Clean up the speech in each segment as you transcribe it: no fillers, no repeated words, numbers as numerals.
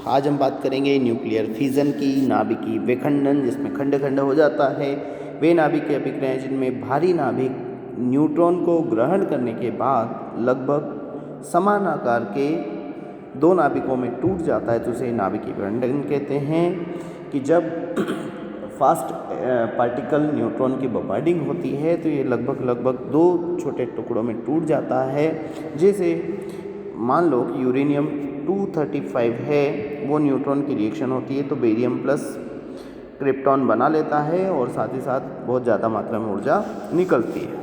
आज हम बात करेंगे न्यूक्लियर फिजन की, नाभिकीय विखंडन जिसमें खंड खंड हो जाता है। वे नाभिकीय अभिक्रियाएं जिनमें भारी नाभिक न्यूट्रॉन को ग्रहण करने के बाद लगभग समान आकार के दो नाभिकों में टूट जाता है, तो उसे नाभिकीय विखंडन कहते हैं। कि जब फास्ट पार्टिकल न्यूट्रॉन की बॉम्बार्डिंग होती है तो ये लगभग दो छोटे टुकड़ों में टूट जाता है। जैसे मान लो कि यूरेनियम 235 है, वो न्यूट्रॉन की रिएक्शन होती है तो बेरियम प्लस क्रिप्टॉन बना लेता है और साथ ही साथ बहुत ज़्यादा मात्रा में ऊर्जा निकलती है।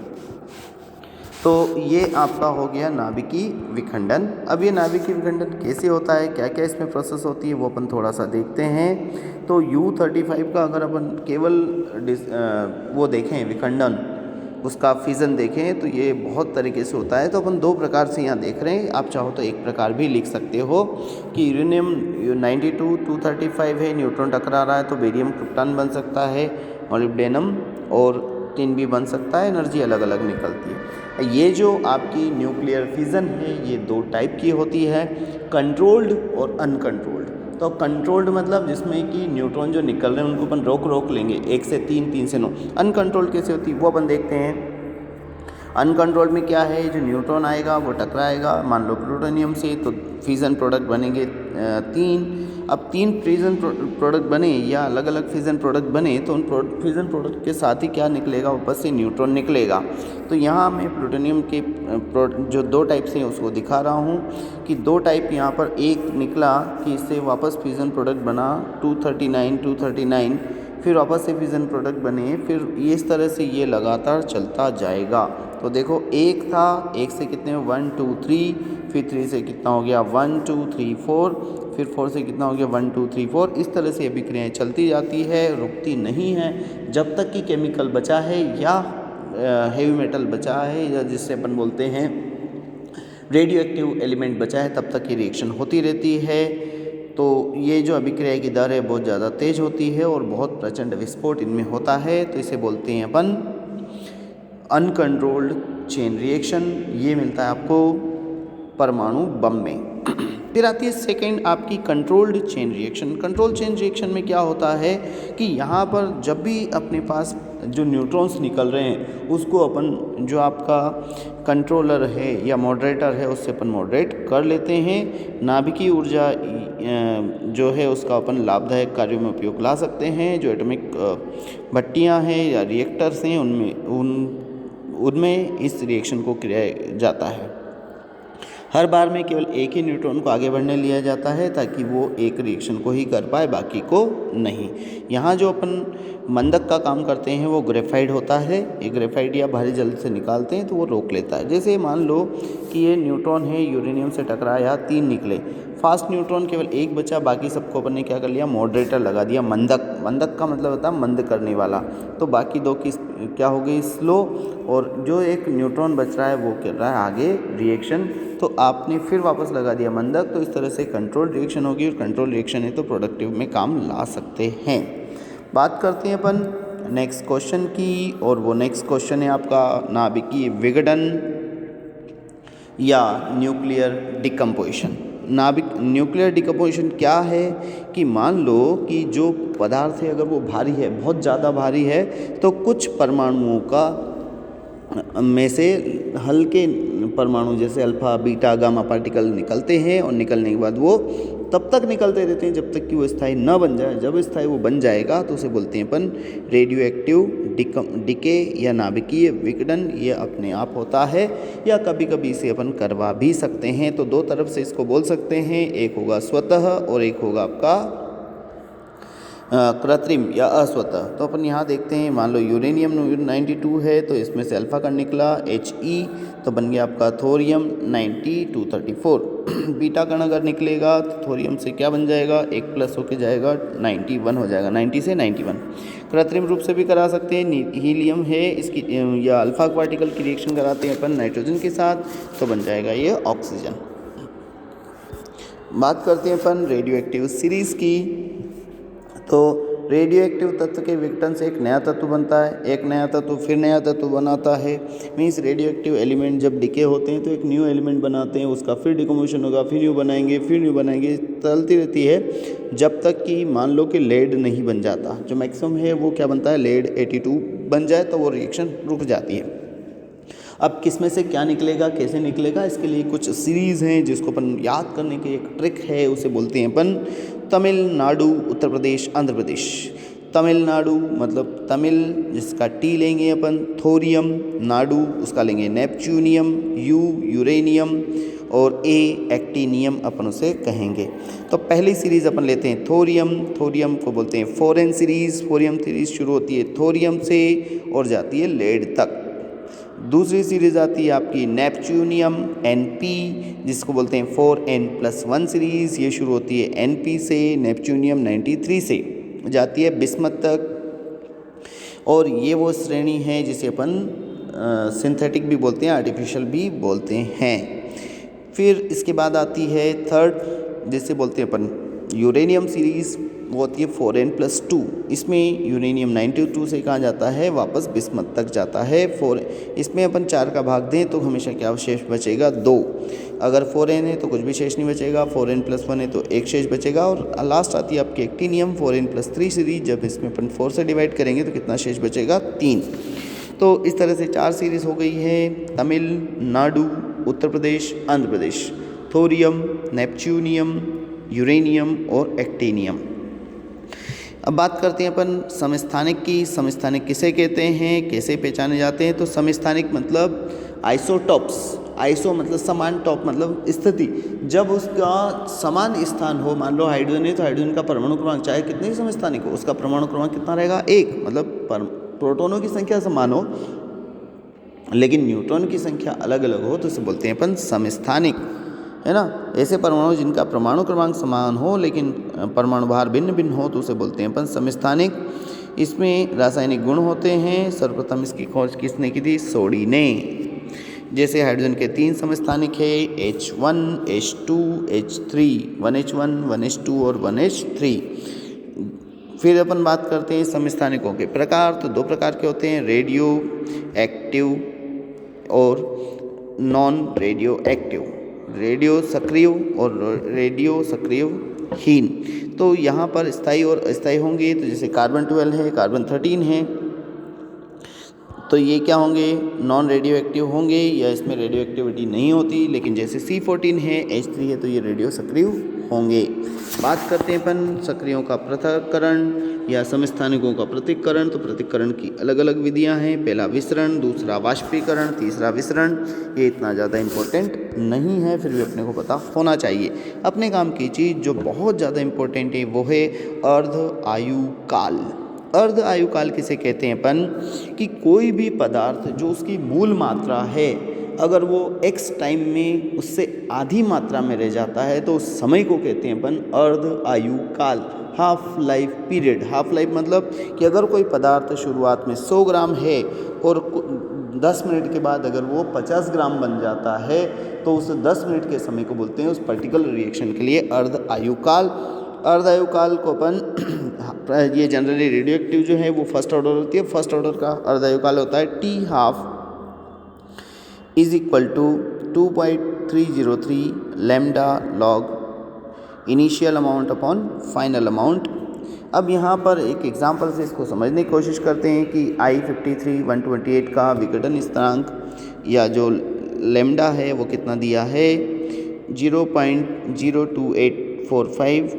तो ये आपका हो गया नाभिकीय विखंडन। अब ये नाभिकीय विखंडन कैसे होता है, क्या क्या इसमें प्रोसेस होती है, वो अपन थोड़ा सा देखते हैं। तो U35 का अगर अपन केवल वो देखें विखंडन, उसका फिजन देखें तो ये बहुत तरीके से होता है। तो अपन दो प्रकार से यहाँ देख रहे हैं, आप चाहो तो एक प्रकार भी लिख सकते हो कि यूरेनियम 92 235 है, न्यूट्रॉन टकरा रहा है तो बेरियम क्रिप्टॉन बन सकता है, मॉलिब्डेनम और टिन भी बन सकता है, एनर्जी अलग अलग निकलती है। ये जो आपकी न्यूक्लियर फिजन है ये दो टाइप की होती है, कंट्रोल्ड और अनकंट्रोल्ड। तो कंट्रोल्ड मतलब जिसमें कि न्यूट्रॉन जो निकल रहे हैं उनको अपन रोक लेंगे, 1 से 3 3 से 9। अनकंट्रोल्ड कैसे होती है वो अपन देखते हैं। अनकंट्रोल्ड में क्या है, जो न्यूट्रॉन आएगा वो टकराएगा मान लो प्लूटोनियम से, तो फिजन प्रोडक्ट बनेंगे 3। अब 3 फिजन प्रोडक्ट बने या अलग अलग फिजन प्रोडक्ट बने तो उन फिजन प्रोडक्ट के साथ ही क्या निकलेगा, वापस से न्यूट्रॉन निकलेगा। तो यहाँ मैं प्लूटोनियम के जो दो टाइप से उसको दिखा रहा हूँ कि दो टाइप यहाँ पर एक निकला कि इससे वापस फिजन प्रोडक्ट बना 239 फिर वापस से फिजन प्रोडक्ट बने, फिर इस तरह से ये लगातार चलता जाएगा। तो देखो एक था, एक से कितने 1 2 3, फिर 3 से कितना हो गया 1 2 3 4, फिर 4 से कितना हो गया 1 2 3 4। इस तरह से अभिक्रियाएं चलती जाती है, रुकती नहीं है जब तक कि केमिकल बचा है या हेवी मेटल बचा है या जिससे अपन बोलते हैं रेडियो एक्टिव एलिमेंट बचा है, तब तक ये रिएक्शन होती रहती है। तो ये जो अभिक्रिया की दर है बहुत ज़्यादा तेज होती है और बहुत प्रचंड विस्फोट इनमें होता है, तो इसे बोलते हैं अपन अनकंट्रोल्ड चेन रिएक्शन। ये मिलता है आपको परमाणु बम में। फिर आती है सेकंड आपकी controlled chain reaction. Control chain reaction में क्या होता है कि यहाँ पर जब भी अपने पास जो न्यूट्रॉन्स निकल रहे हैं उसको अपन जो आपका कंट्रोलर है या मॉडरेटर है उससे अपन मॉडरेट कर लेते हैं। नाभिकीय ऊर्जा जो है उसका अपन लाभदायक कार्यों में उपयोग ला सकते हैं। जो एटॉमिक भट्टियाँ हैं या रिएक्टर्स हैं उनमें इस रिएक्शन को किया जाता है। हर बार में केवल एक ही न्यूट्रॉन को आगे बढ़ने लिया जाता है ताकि वो एक रिएक्शन को ही कर पाए, बाकी को नहीं। यहाँ जो अपन मंदक का काम करते हैं वो ग्रेफाइट होता है। ये ग्रेफाइट या भारी जल से निकालते हैं तो वो रोक लेता है। जैसे मान लो कि ये न्यूट्रॉन है, यूरेनियम से टकराया 3 निकले, फास्ट न्यूट्रॉन केवल एक बचा, बाकी सबको अपन ने क्या कर लिया, मॉडरेटर लगा दिया। मंदक का मतलब होता है मंद करने वाला। तो बाकी दो की क्या हो गई, स्लो, और जो एक न्यूट्रॉन बच रहा है वो कर रहा है आगे रिएक्शन। तो आपने फिर वापस लगा दिया मंदक, तो इस तरह से कंट्रोल रिएक्शन होगी। और कंट्रोल रिएक्शन है तो प्रोडक्टिव में काम ला सकते हैं। बात करते हैं अपन नेक्स्ट क्वेश्चन की, और वो नेक्स्ट क्वेश्चन है आपका नाभिकीय विघटन या न्यूक्लियर डिकम्पोजिशन। न्यूक्लियर डिकम्पोजिशन क्या है कि मान लो कि जो पदार्थ है अगर वो भारी है, बहुत ज़्यादा भारी है, तो कुछ परमाणुओं का में से हल्के परमाणु जैसे अल्फा बीटा गामा पार्टिकल निकलते हैं, और निकलने के बाद वो तब तक निकलते रहते हैं जब तक कि वो स्थायी न बन जाए। जब स्थायी वो बन जाएगा तो उसे बोलते हैं अपन रेडियो एक्टिव डिके या नाभिकीय विघटन। ये अपने आप होता है या कभी कभी इसे अपन करवा भी सकते हैं। तो दो तरफ से इसको बोल सकते हैं, एक होगा स्वतः और एक होगा आपका कृत्रिम या अस्वतः। तो अपन यहाँ देखते हैं, मान लो यूरेनियम 92 है तो इसमें से अल्फा कण निकला He, तो बन गया आपका थोरियम 234। बीटा कण अगर निकलेगा तो थोरियम से क्या बन जाएगा, एक प्लस होके जाएगा 91 हो जाएगा, 90 से 91। कृत्रिम रूप से भी करा सकते हैं, हीलियम है इसकी या अल्फा पार्टिकल की रिएक्शन कराते हैं अपन नाइट्रोजन के साथ, तो बन जाएगा ये ऑक्सीजन। बात करते हैं अपन रेडियो एक्टिव सीरीज़ की। तो रेडियो एक्टिव तत्व के विघटन से एक नया तत्व बनता है, एक नया तत्व फिर नया तत्व बनाता है। मीन्स रेडियो एक्टिव एलिमेंट जब डिके होते हैं तो एक न्यू एलिमेंट बनाते हैं, उसका फिर डिकम्पोजिशन होगा, फिर न्यू बनाएंगे, चलती रहती है जब तक कि मान लो कि लेड नहीं बन जाता। जो मैक्सिमम है वो क्या बनता है, लेड 82 बन जाए तो वो रिएक्शन रुक जाती है। अब किस में से क्या निकलेगा, कैसे निकलेगा, इसके लिए कुछ सीरीज़ हैं जिसको अपन याद करने की एक ट्रिक है, उसे बोलते हैं अपन तमिलनाडु, उत्तर प्रदेश, आंध्र प्रदेश। तमिलनाडु मतलब तमिल जिसका टी लेंगे अपन, थोरियम, नाडु उसका लेंगे नेपच्यूनियम, यूरेनियम और एक्टीनियम अपन उसे कहेंगे। तो पहली सीरीज़ अपन लेते हैं थोरियम को बोलते हैं फोरेन सीरीज़ शुरू होती है थोरियम से और जाती है लेड तक। दूसरी सीरीज़ आती है आपकी नेपच्यूनियम Np, जिसको बोलते हैं 4n+1 सीरीज़, ये शुरू होती है Np से, नेपच्यूनियम 93 से जाती है बिस्मथ तक। और ये वो श्रेणी है जिसे अपन सिंथेटिक भी बोलते हैं, आर्टिफिशियल भी बोलते हैं। फिर इसके बाद आती है थर्ड, जिसे बोलते हैं अपन यूरेनियम सीरीज़, वो होती है 4n+2। इसमें यूरेनियम 92 से कहाँ जाता है, वापस बिस्मथ तक जाता है। इसमें अपन 4 का भाग दें तो हमेशा क्या शेष बचेगा, 2। अगर 4n है तो कुछ भी शेष नहीं बचेगा, 4n+1 है तो एक शेष बचेगा। और लास्ट आती है आपकी एक्टीनियम 4n+3 सीरीज, जब इसमें अपन 4 से डिवाइड करेंगे तो कितना शेष बचेगा, 3। तो इस तरह से 4 सीरीज़ हो गई है, Tamil Nadu, Uttar Pradesh, Andhra Pradesh, thorium, neptunium, uranium और एक्टीनियम। अब बात करते हैं अपन समस्थानिक की। समस्थानिक किसे कहते हैं, कैसे पहचाने जाते हैं। तो समस्थानिक मतलब आइसोटॉप्स, आइसो मतलब समान, टॉप मतलब स्थिति, जब उसका समान स्थान हो। मान लो हाइड्रोजन है तो हाइड्रोजन का परमाणु क्रमांक चाहे कितने ही समस्थानिक हो, उसका परमाणु क्रमांक कितना रहेगा, 1। मतलब प्रोटॉनों की संख्या समान हो लेकिन न्यूट्रॉन की संख्या अलग अलग हो तो उसे बोलते हैं अपन समस्थानिक, है ना। ऐसे परमाणु जिनका परमाणु क्रमांक समान हो लेकिन परमाणु भार भिन्न भिन्न हो तो उसे बोलते हैं अपन समस्थानिक। इसमें रासायनिक गुण होते हैं। सर्वप्रथम इसकी खोज किसने की थी, सोडी ने। जैसे हाइड्रोजन के 3 समस्थानिक है, H1, H2, H3, 1H1, 1H2 और 1H3। फिर अपन बात करते हैं समस्थानिकों के प्रकार। तो 2 प्रकार के होते हैं, रेडियो एक्टिव और नॉन रेडियो एक्टिव, रेडियो सक्रिय और रेडियो सक्रियहीन। तो यहाँ पर स्थायी और अस्थायी होंगे। तो जैसे कार्बन 12 है, कार्बन 13 है, तो ये क्या होंगे, नॉन रेडियो एक्टिव होंगे या इसमें रेडियो एक्टिविटी नहीं होती। लेकिन जैसे C14 है, H3 है, तो ये रेडियो सक्रिय होंगे। बात करते हैं अपन सक्रियों का पृथक्करण या समस्थानिकों का पृथक्करण। तो पृथक्करण की अलग अलग विधियां हैं। पहला विसरण, दूसरा वाष्पीकरण, तीसरा विसरण। ये इतना ज़्यादा इम्पोर्टेंट नहीं है, फिर भी अपने को पता होना चाहिए। अपने काम की चीज़ जो बहुत ज़्यादा इम्पोर्टेंट है वो है अर्ध आयु काल। अर्ध आयु काल किसे कहते हैं अपन, कि कोई भी पदार्थ जो उसकी मूल मात्रा है, अगर वो x टाइम में उससे आधी मात्रा में रह जाता है तो उस समय को कहते हैं अपन अर्ध आयु काल, half life period. Half life मतलब कि अगर कोई पदार्थ शुरुआत में 100 ग्राम है और 10 मिनट के बाद अगर वो 50 ग्राम बन जाता है तो उस 10 मिनट के समय को बोलते हैं उस पर्टिकुलर रिएक्शन के लिए अर्ध आयु काल। अर्ध आयु काल को अपन ये जनरली रेडियो एक्टिव जो है वो फर्स्ट ऑर्डर होती है। फर्स्ट ऑर्डर का अर्ध आयु काल होता है T½ = 2.303 lambda log initial amount upon final amount. अब यहाँ पर एक एग्जांपल से इसको समझने की कोशिश करते हैं कि I53-128 का विघटन स्थिरांक या जो लैम्डा है वो कितना दिया है, 0.02845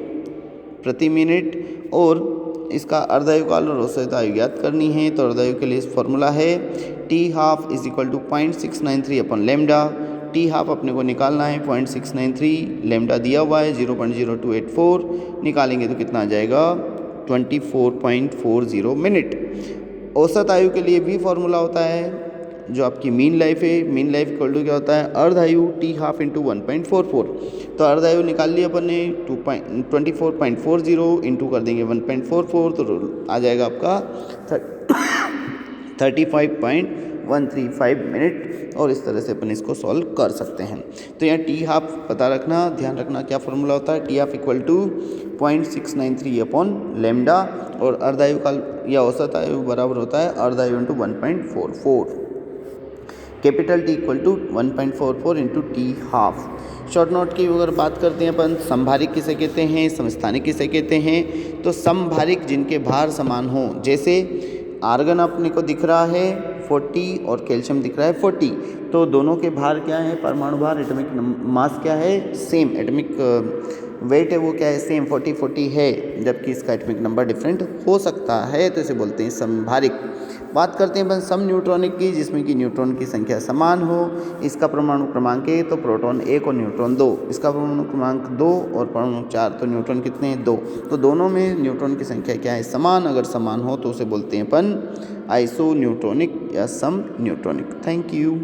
प्रति मिनट। और इसका अर्धायु काल और औसत आयु ज्ञात करनी है। तो अर्धायु के लिए फॉर्मूला है T½ = 0.693 अपॉन लैम्डा। T½ अपने को निकालना है 0.693, लैम्डा दिया हुआ है 0.0284, निकालेंगे तो कितना आ जाएगा 24.40 मिनट। औसत आयु के लिए भी फॉर्मूला होता है जो आपकी मीन लाइफ है। मीन लाइफ इक्वल टू क्या होता है, अर्धायु T½ × 1.44। तो अर्धायु निकाल लिया अपन ने 24.40 इंटू कर देंगे 1.44 तो आ जाएगा आपका 35.4 135 मिनट, और इस तरह से अपन इसको सॉल्व कर सकते हैं। तो यहाँ टी हाफ पता रखना, ध्यान रखना क्या फॉर्मूला होता है, T half equal to 0.693 upon lambda, और अर्धायु काल या औसत आयु बराबर होता है अर्धायु into 1.44, capital T equal to 1.44 into T half. Short note की अगर बात करते हैं अपन, समभारिक किसे कहते हैं, समस्थानिक किसे कहते हैं। तो समभारिक जिनके भार समान हो, जैसे आर्गन अपने को दिख रहा है 40 और कैल्शियम दिख रहा है 40, तो दोनों के भार क्या है, परमाणु भार, एटॉमिक मास क्या है, सेम, एटॉमिक वेट है वो क्या है, सेम 40 है, जबकि इसका एटॉमिक नंबर डिफरेंट हो सकता है, तो इसे बोलते हैं समभारिक। बात करते हैं अपन सम न्यूट्रॉनिक की, जिसमें कि न्यूट्रॉन की संख्या समान हो। इसका परमाणु क्रमांक 1 तो प्रोटॉन 1 और न्यूट्रॉन 2, इसका परमाणु क्रमांक 2 और परमाणु 4 तो न्यूट्रॉन कितने हैं, 2, तो दोनों में न्यूट्रॉन की संख्या क्या है, समान। अगर समान हो तो उसे बोलते हैं अपन आइसो न्यूट्रॉनिक या सम न्यूट्रॉनिक। Thank you.